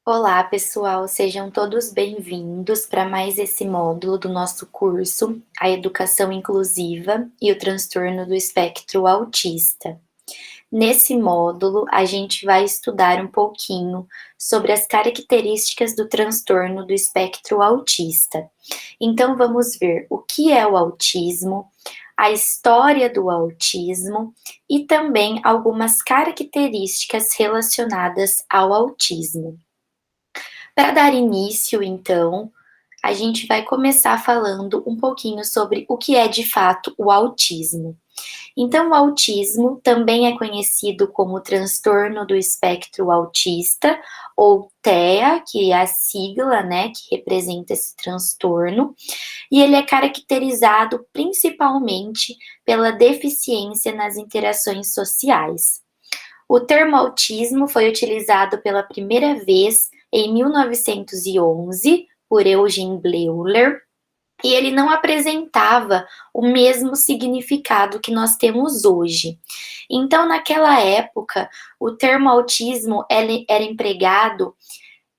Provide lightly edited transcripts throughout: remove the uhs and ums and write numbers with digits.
Olá, pessoal, sejam todos bem-vindos para mais esse módulo do nosso curso, a Educação Inclusiva e o Transtorno do Espectro Autista. Nesse módulo, a gente vai estudar um pouquinho sobre as características do transtorno do espectro autista. Então, vamos ver o que é o autismo, a história do autismo e também algumas características relacionadas ao autismo. Para dar início, então, a gente vai começar falando um pouquinho sobre o que é de fato o autismo. Então, o autismo também é conhecido como transtorno do espectro autista, ou TEA, que é a sigla, né, que representa esse transtorno, e ele é caracterizado principalmente pela deficiência nas interações sociais. O termo autismo foi utilizado pela primeira vez em 1911 por Eugen Bleuler, e ele não apresentava o mesmo significado que nós temos hoje. Então, naquela época, o termo autismo era empregado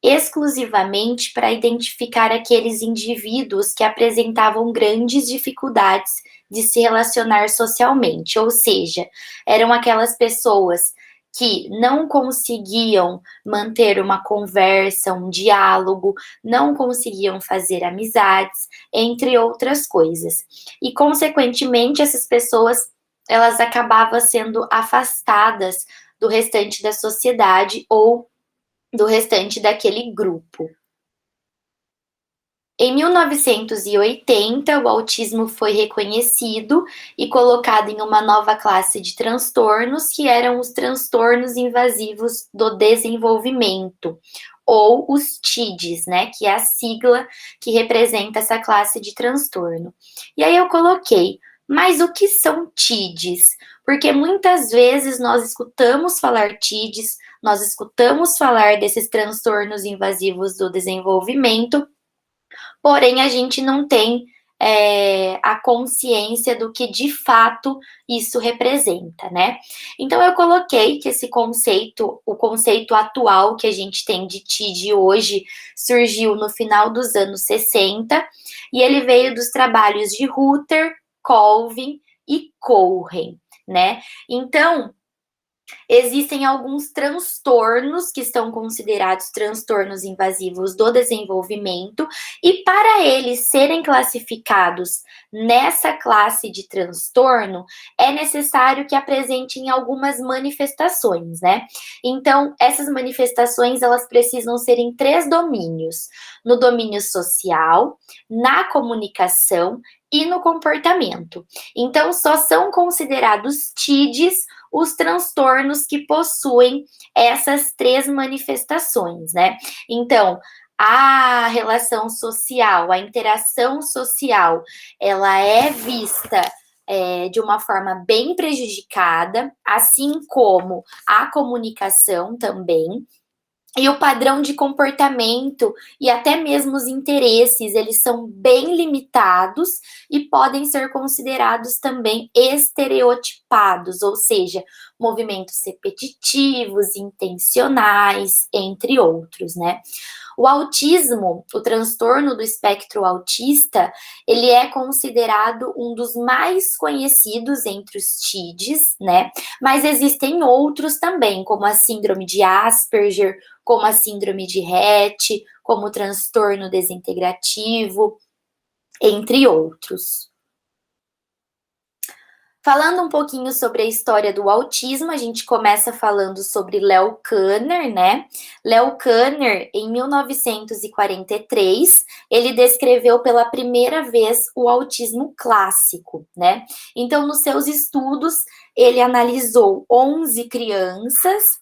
exclusivamente para identificar aqueles indivíduos que apresentavam grandes dificuldades de se relacionar socialmente, ou seja, eram aquelas pessoas que não conseguiam manter uma conversa, um diálogo, não conseguiam fazer amizades, entre outras coisas. E, consequentemente, essas pessoas, elas acabavam sendo afastadas do restante da sociedade ou do restante daquele grupo. Em 1980, o autismo foi reconhecido e colocado em uma nova classe de transtornos, que eram os transtornos invasivos do desenvolvimento, ou os TIDs, né, que é a sigla que representa essa classe de transtorno. E aí eu coloquei, mas o que são TIDs? Porque muitas vezes nós escutamos falar TIDs, nós escutamos falar desses transtornos invasivos do desenvolvimento, porém a gente não tem a consciência do que de fato isso representa, né? Então eu coloquei que esse conceito, o conceito atual que a gente tem de TID hoje, surgiu no final dos anos 60 e ele veio dos trabalhos de Ruther, Colvin e Cohen, né? Então, existem alguns transtornos que são considerados transtornos invasivos do desenvolvimento, e para eles serem classificados nessa classe de transtorno, é necessário que apresentem algumas manifestações, né? Então, essas manifestações, elas precisam ser em 3 domínios: no domínio social, na comunicação e no comportamento. Então, só são considerados TIDs os transtornos que possuem essas 3 manifestações, né? Então, a relação social, a interação social, ela é vista de uma forma bem prejudicada, assim como a comunicação também. E o padrão de comportamento e até mesmo os interesses, eles são bem limitados e podem ser considerados também estereotipados, ou seja, movimentos repetitivos, intencionais, entre outros, né? O autismo, o transtorno do espectro autista, ele é considerado um dos mais conhecidos entre os TIDs, né? Mas existem outros também, como a síndrome de Asperger, como a síndrome de Rett, como o transtorno desintegrativo, entre outros. Falando um pouquinho sobre a história do autismo, a gente começa falando sobre Leo Kanner, né? Leo Kanner, em 1943, ele descreveu pela primeira vez o autismo clássico, né? Então, nos seus estudos, ele analisou 11 crianças,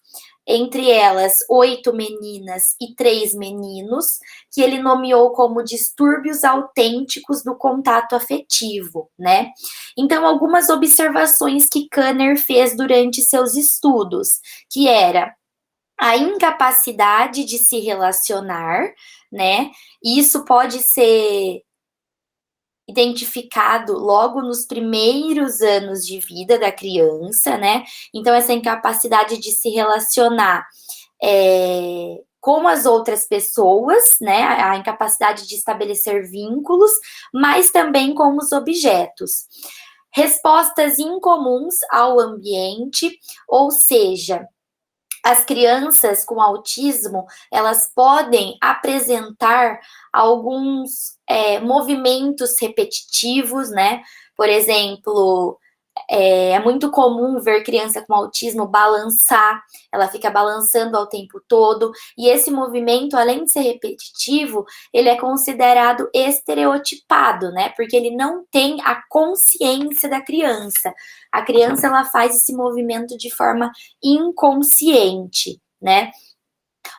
entre elas 8 meninas e 3 meninos, que ele nomeou como distúrbios autênticos do contato afetivo, né? Então, algumas observações que Kanner fez durante seus estudos, que era a incapacidade de se relacionar, né? E isso pode ser identificado logo nos primeiros anos de vida da criança, né? Então, essa incapacidade de se relacionar com as outras pessoas, né, a incapacidade de estabelecer vínculos, mas também com os objetos. Respostas incomuns ao ambiente, ou seja, as crianças com autismo, elas podem apresentar alguns movimentos repetitivos, né? Por exemplo, é muito comum ver criança com autismo balançar, ela fica balançando ao tempo todo, e esse movimento, além de ser repetitivo, ele é considerado estereotipado, né? Porque ele não tem a consciência da criança. A criança, ela faz esse movimento de forma inconsciente, né?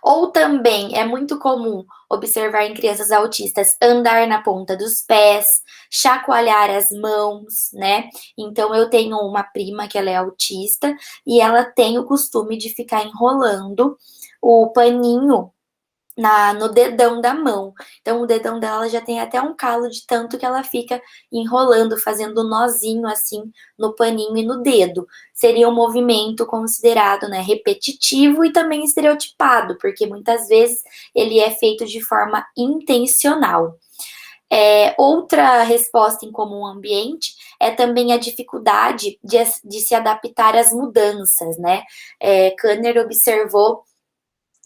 Ou também é muito comum observar em crianças autistas andar na ponta dos pés, chacoalhar as mãos, né? Então eu tenho uma prima que ela é autista e ela tem o costume de ficar enrolando o paninho no dedão da mão. Então, o dedão dela já tem até um calo de tanto que ela fica enrolando, fazendo um nozinho assim no paninho e no dedo. Seria um movimento considerado, né, repetitivo e também estereotipado, porque muitas vezes ele é feito de forma intencional. Outra resposta em comum ambiente é também a dificuldade de se adaptar às mudanças, né? Kanner observou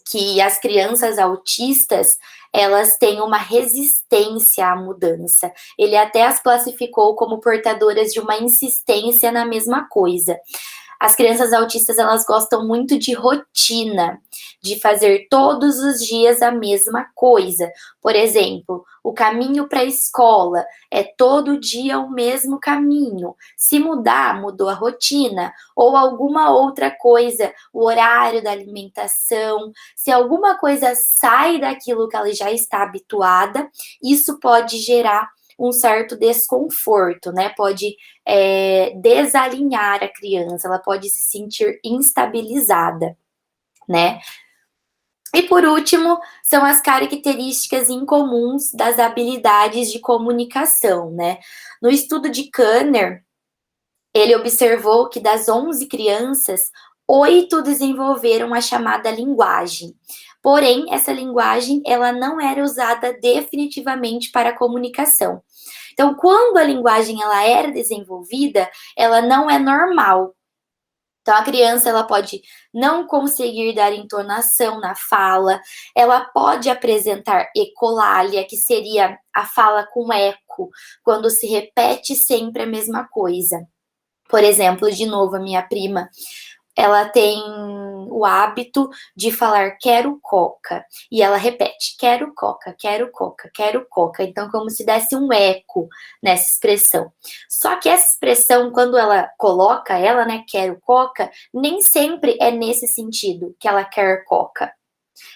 que as crianças autistas, elas têm uma resistência à mudança. Ele até as classificou como portadoras de uma insistência na mesma coisa. As crianças autistas, elas gostam muito de rotina, de fazer todos os dias a mesma coisa. Por exemplo, o caminho para a escola é todo dia o mesmo caminho. Se mudar, mudou a rotina. Ou alguma outra coisa, o horário da alimentação. Se alguma coisa sai daquilo que ela já está habituada, isso pode gerar um certo desconforto, né? Pode desalinhar a criança, ela pode se sentir instabilizada, né? E por último, são as características incomuns das habilidades de comunicação, né? No estudo de Kanner, ele observou que das 11 crianças, 8 desenvolveram a chamada linguagem. Porém, essa linguagem, ela não era usada definitivamente para a comunicação. Então, quando a linguagem ela era desenvolvida, ela não é normal. Então, a criança ela pode não conseguir dar entonação na fala, ela pode apresentar ecolalia, que seria a fala com eco, quando se repete sempre a mesma coisa. Por exemplo, de novo, a minha prima, ela tem o hábito de falar quero coca, e ela repete quero coca, quero coca, quero coca, então como se desse um eco nessa expressão. Só que essa expressão, quando ela coloca ela, né, quero coca, nem sempre é nesse sentido que ela quer coca.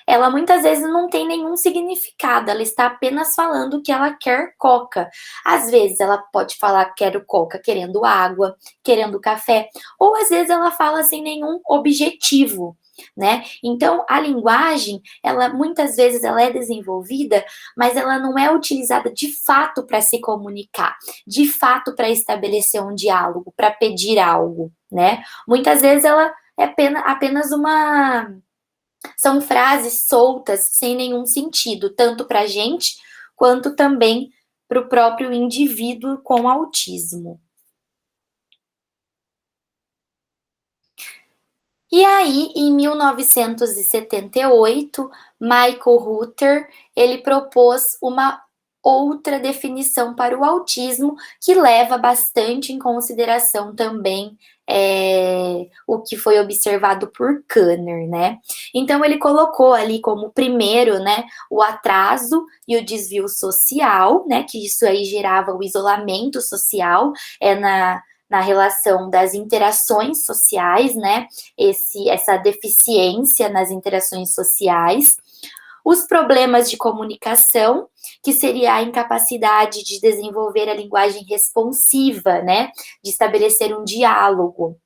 Ela muitas vezes não tem nenhum significado, ela está apenas falando que ela quer coca. Às vezes ela pode falar quero coca querendo água, querendo café, ou às vezes ela fala sem nenhum objetivo, né? Então a linguagem, ela muitas vezes ela é desenvolvida, mas ela não é utilizada de fato para se comunicar, de fato para estabelecer um diálogo, para pedir algo, né? Muitas vezes ela é apenas uma são frases soltas, sem nenhum sentido, tanto para a gente, quanto também para o próprio indivíduo com autismo. E aí, em 1978, Michael Rutter, ele propôs uma outra definição para o autismo, que leva bastante em consideração também o que foi observado por Kanner, né? Então, ele colocou ali como primeiro, né, o atraso e o desvio social, né, que isso aí gerava o isolamento social, na relação das interações sociais, né? Essa deficiência nas interações sociais. Os problemas de comunicação, que seria a incapacidade de desenvolver a linguagem responsiva, né? De estabelecer um diálogo.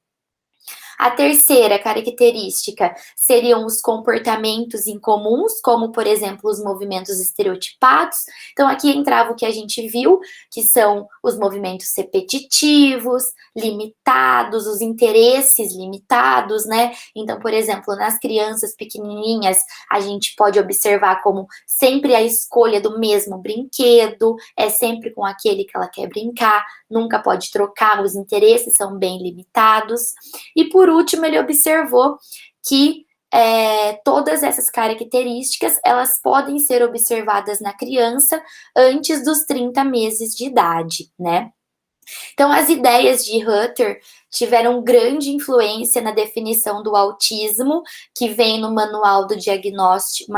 A terceira característica seriam os comportamentos incomuns, como, por exemplo, os movimentos estereotipados. Então, aqui entrava o que a gente viu, que são os movimentos repetitivos, limitados, os interesses limitados, né? Então, por exemplo, nas crianças pequenininhas, a gente pode observar como sempre a escolha do mesmo brinquedo, é sempre com aquele que ela quer brincar, nunca pode trocar, os interesses são bem limitados. E por último, ele observou que todas essas características, elas podem ser observadas na criança antes dos 30 meses de idade, né? Então, as ideias de Hutter tiveram grande influência na definição do autismo, que vem no Manual Diagnóstico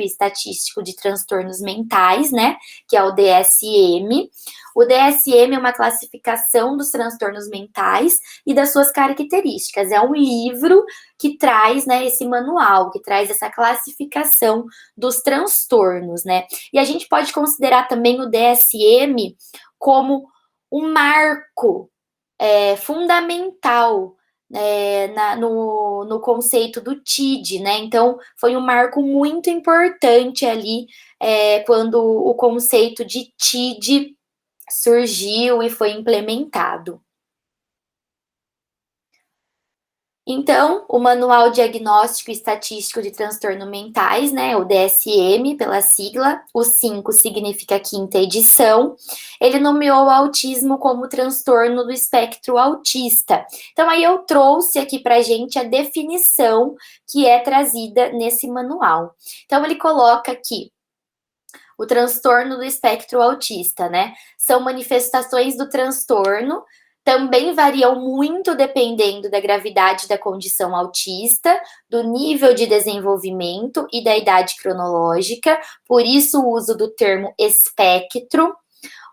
e Estatístico de Transtornos Mentais, né, que é o DSM. O DSM é uma classificação dos transtornos mentais e das suas características. É um livro que traz, né, esse manual, que traz essa classificação dos transtornos, né? E a gente pode considerar também o DSM como um marco fundamental no conceito do TID, né? Então, foi um marco muito importante ali quando o conceito de TID surgiu e foi implementado. Então, o Manual Diagnóstico e Estatístico de Transtornos Mentais, né, o DSM, pela sigla, o 5 significa quinta edição, ele nomeou o autismo como transtorno do espectro autista. Então, aí eu trouxe aqui pra gente a definição que é trazida nesse manual. Então, ele coloca aqui o transtorno do espectro autista, né? São manifestações do transtorno, também variam muito dependendo da gravidade da condição autista, do nível de desenvolvimento e da idade cronológica, por isso o uso do termo espectro.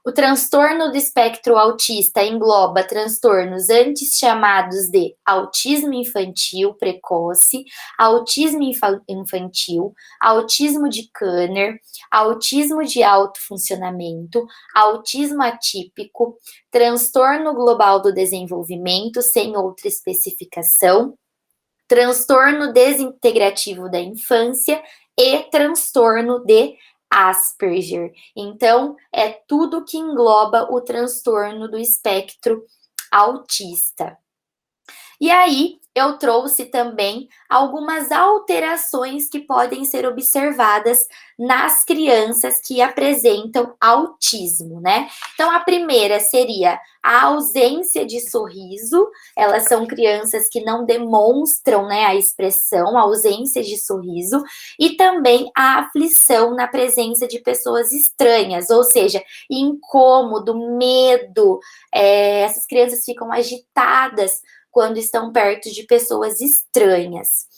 O transtorno do espectro autista engloba transtornos antes chamados de autismo infantil precoce, autismo infantil, autismo de Kanner, autismo de alto funcionamento, autismo atípico, transtorno global do desenvolvimento sem outra especificação, transtorno desintegrativo da infância e transtorno de Asperger. Então, é tudo que engloba o transtorno do espectro autista. E aí, eu trouxe também algumas alterações que podem ser observadas nas crianças que apresentam autismo, né? Então, a primeira seria a ausência de sorriso. Elas são crianças que não demonstram, né, a expressão, a ausência de sorriso, e também a aflição na presença de pessoas estranhas, ou seja, incômodo, medo. Essas crianças ficam agitadas quando estão perto de pessoas estranhas.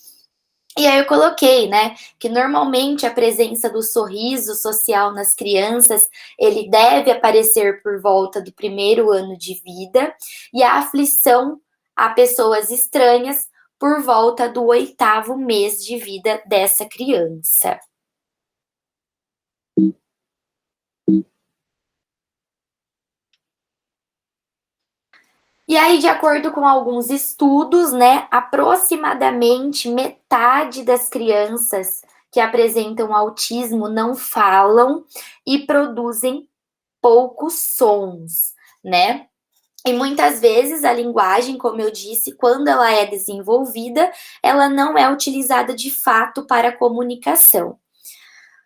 E aí eu coloquei, né, que normalmente a presença do sorriso social nas crianças, ele deve aparecer por volta do 1º ano de vida, e a aflição a pessoas estranhas por volta do 8º mês de vida dessa criança. E aí, de acordo com alguns estudos, né, aproximadamente metade das crianças que apresentam autismo não falam e produzem poucos sons, né? E muitas vezes a linguagem, como eu disse, quando ela é desenvolvida, ela não é utilizada de fato para a comunicação.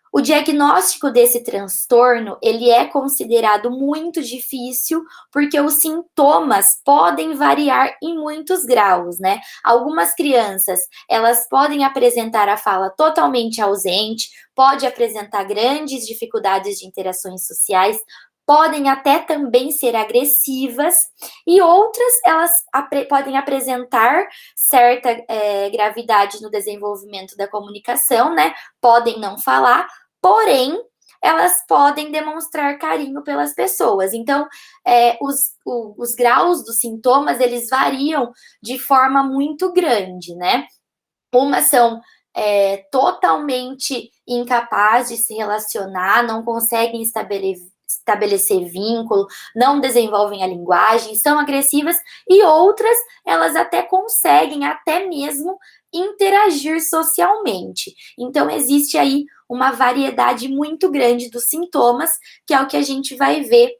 O diagnóstico desse transtorno, ele é considerado muito difícil porque os sintomas podem variar em muitos graus, né? Algumas crianças, elas podem apresentar a fala totalmente ausente, pode apresentar grandes dificuldades de interações sociais, podem até também ser agressivas, e outras, elas podem apresentar certa gravidade no desenvolvimento da comunicação, né? Podem não falar, porém, elas podem demonstrar carinho pelas pessoas. Então, os graus dos sintomas, eles variam de forma muito grande, né? Umas são totalmente incapazes de se relacionar, não conseguem estabelecer vínculo, não desenvolvem a linguagem, são agressivas, e outras, elas até conseguem até mesmo interagir socialmente. Então, existe aí uma variedade muito grande dos sintomas, que é o que a gente vai ver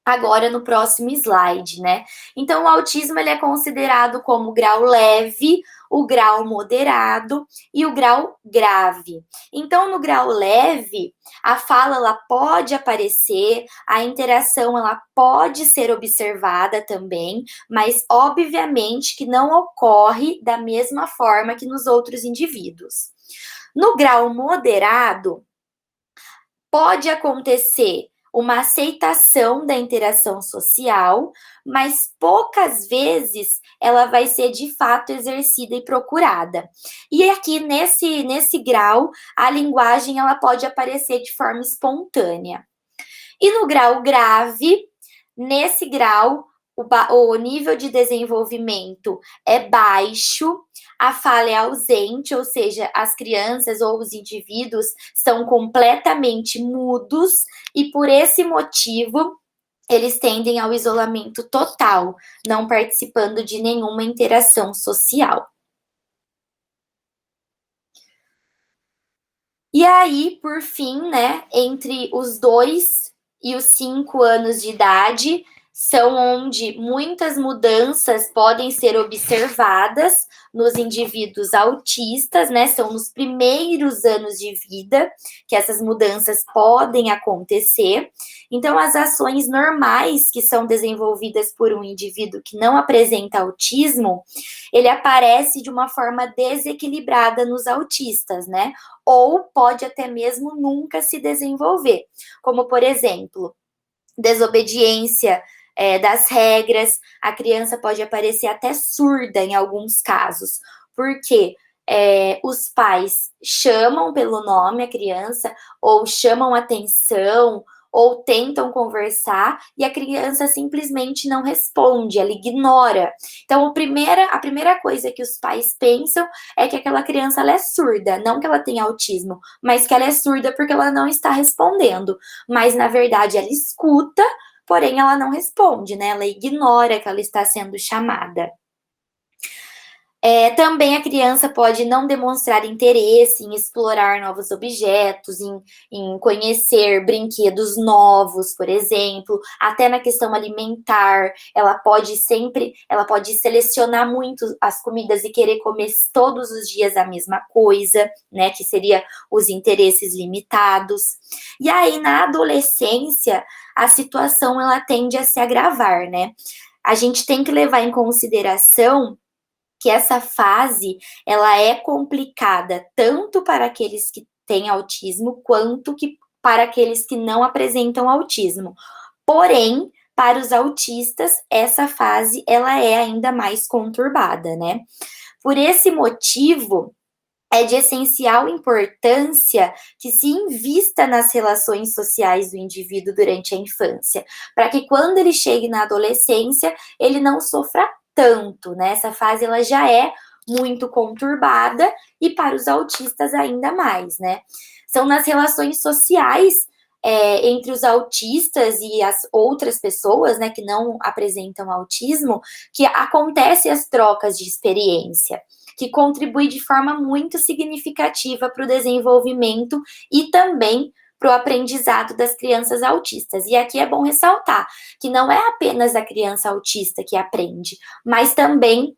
agora no próximo slide, né? Então, o autismo ele é considerado como o grau leve, o grau moderado e o grau grave. Então, no grau leve, a fala ela pode aparecer, a interação ela pode ser observada também, mas obviamente que não ocorre da mesma forma que nos outros indivíduos. No grau moderado, pode acontecer uma aceitação da interação social, mas poucas vezes ela vai ser de fato exercida e procurada. E aqui nesse grau, a linguagem ela pode aparecer de forma espontânea. E no grau grave, nesse grau, o nível de desenvolvimento é baixo, a fala é ausente, ou seja, as crianças ou os indivíduos são completamente mudos e por esse motivo eles tendem ao isolamento total, não participando de nenhuma interação social. E aí, por fim, né, entre os 2 e os 5 anos de idade, são onde muitas mudanças podem ser observadas nos indivíduos autistas, né? São nos primeiros anos de vida que essas mudanças podem acontecer. Então, as ações normais que são desenvolvidas por um indivíduo que não apresenta autismo, ele aparece de uma forma desequilibrada nos autistas, né? Ou pode até mesmo nunca se desenvolver, como, por exemplo, desobediência das regras, a criança pode aparecer até surda em alguns casos, porque os pais chamam pelo nome a criança, ou chamam atenção, ou tentam conversar, e a criança simplesmente não responde, ela ignora. Então, a primeira coisa que os pais pensam é que aquela criança ela é surda, não que ela tenha autismo, mas que ela é surda porque ela não está respondendo. Mas, na verdade, ela escuta, porém ela não responde, né? Ela ignora que ela está sendo chamada. Também a criança pode não demonstrar interesse em explorar novos objetos, em conhecer brinquedos novos, por exemplo, até na questão alimentar, ela pode selecionar muito as comidas e querer comer todos os dias a mesma coisa, né, que seria os interesses limitados. E aí, na adolescência, a situação ela tende a se agravar, né? A gente tem que levar em consideração que essa fase ela é complicada tanto para aqueles que têm autismo quanto que para aqueles que não apresentam autismo. Porém, para os autistas, essa fase ela é ainda mais conturbada, né? Por esse motivo, é de essencial importância que se invista nas relações sociais do indivíduo durante a infância, para que quando ele chegue na adolescência, ele não sofra tanto, né? Essa fase ela já é muito conturbada e para os autistas ainda mais, né? São nas relações sociais entre os autistas e as outras pessoas, né, que não apresentam autismo, que acontecem as trocas de experiência, que contribui de forma muito significativa para o desenvolvimento e também para o aprendizado das crianças autistas. E aqui é bom ressaltar que não é apenas a criança autista que aprende, mas também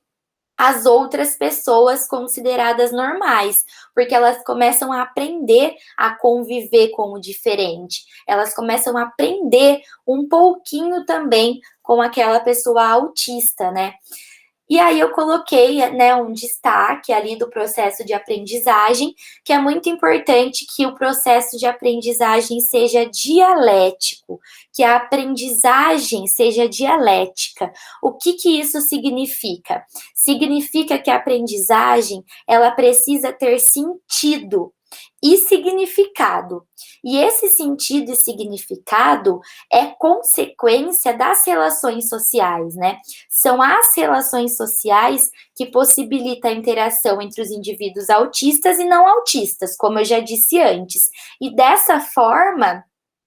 as outras pessoas consideradas normais, porque elas começam a aprender a conviver com o diferente, elas começam a aprender um pouquinho também com aquela pessoa autista, né? E aí eu coloquei, né, um destaque ali do processo de aprendizagem, que é muito importante que o processo de aprendizagem seja dialético, que a aprendizagem seja dialética. O que isso significa? Significa que a aprendizagem, ela precisa ter sentido e significado. E esse sentido e significado é consequência das relações sociais, né? São as relações sociais que possibilitam a interação entre os indivíduos autistas e não autistas, como eu já disse antes. E dessa forma,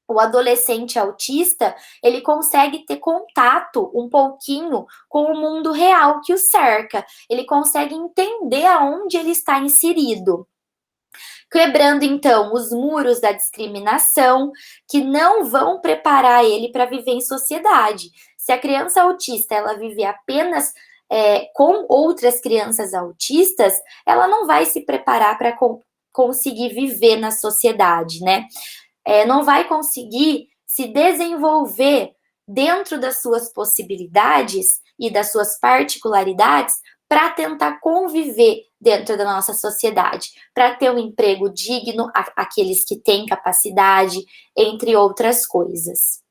o adolescente autista, ele consegue ter contato um pouquinho com o mundo real que o cerca, ele consegue entender aonde ele está inserido, quebrando então os muros da discriminação que não vão preparar ele para viver em sociedade. Se a criança autista ela vive apenas com outras crianças autistas, ela não vai se preparar para conseguir viver na sociedade, né? Não vai conseguir se desenvolver dentro das suas possibilidades e das suas particularidades para tentar conviver dentro da nossa sociedade, para ter um emprego digno, aqueles que têm capacidade, entre outras coisas.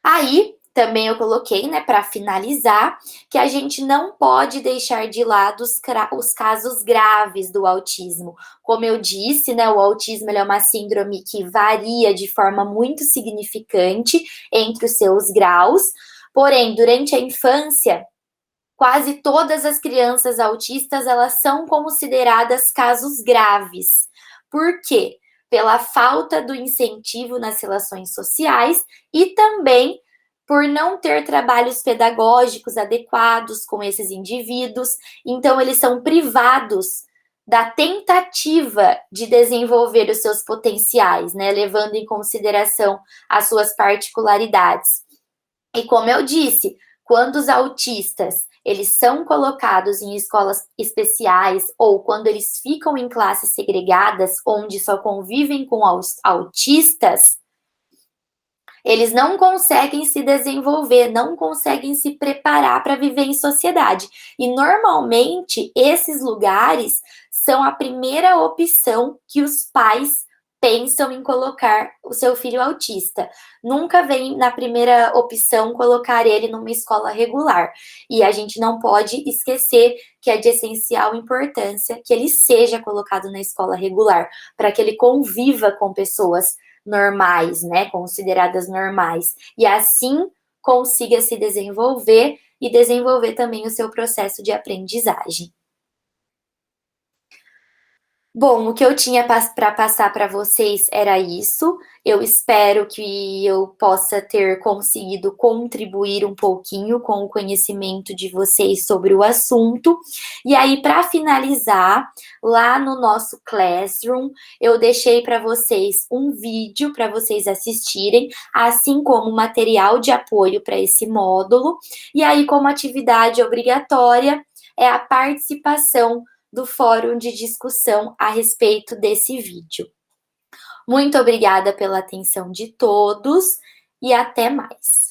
Aí, também eu coloquei, né, para finalizar, que a gente não pode deixar de lado os casos graves do autismo. Como eu disse, né, o autismo é uma síndrome que varia de forma muito significante entre os seus graus, porém, durante a infância, quase todas as crianças autistas, elas são consideradas casos graves. Por quê? Pela falta do incentivo nas relações sociais e também por não ter trabalhos pedagógicos adequados com esses indivíduos, então eles são privados da tentativa de desenvolver os seus potenciais, né, levando em consideração as suas particularidades. E como eu disse, quando os autistas eles são colocados em escolas especiais ou quando eles ficam em classes segregadas, onde só convivem com autistas, eles não conseguem se desenvolver, não conseguem se preparar para viver em sociedade. E normalmente esses lugares são a primeira opção que os pais pensam em colocar o seu filho autista. Nunca vem na primeira opção colocar ele numa escola regular. E a gente não pode esquecer que é de essencial importância que ele seja colocado na escola regular, para que ele conviva com pessoas normais, né, consideradas normais, e assim consiga se desenvolver e desenvolver também o seu processo de aprendizagem. Bom, o que eu tinha para passar para vocês era isso. Eu espero que eu possa ter conseguido contribuir um pouquinho com o conhecimento de vocês sobre o assunto. E aí, para finalizar, lá no nosso Classroom, eu deixei para vocês um vídeo para vocês assistirem, assim como material de apoio para esse módulo. E aí, como atividade obrigatória, é a participação do fórum de discussão a respeito desse vídeo. Muito obrigada pela atenção de todos e até mais.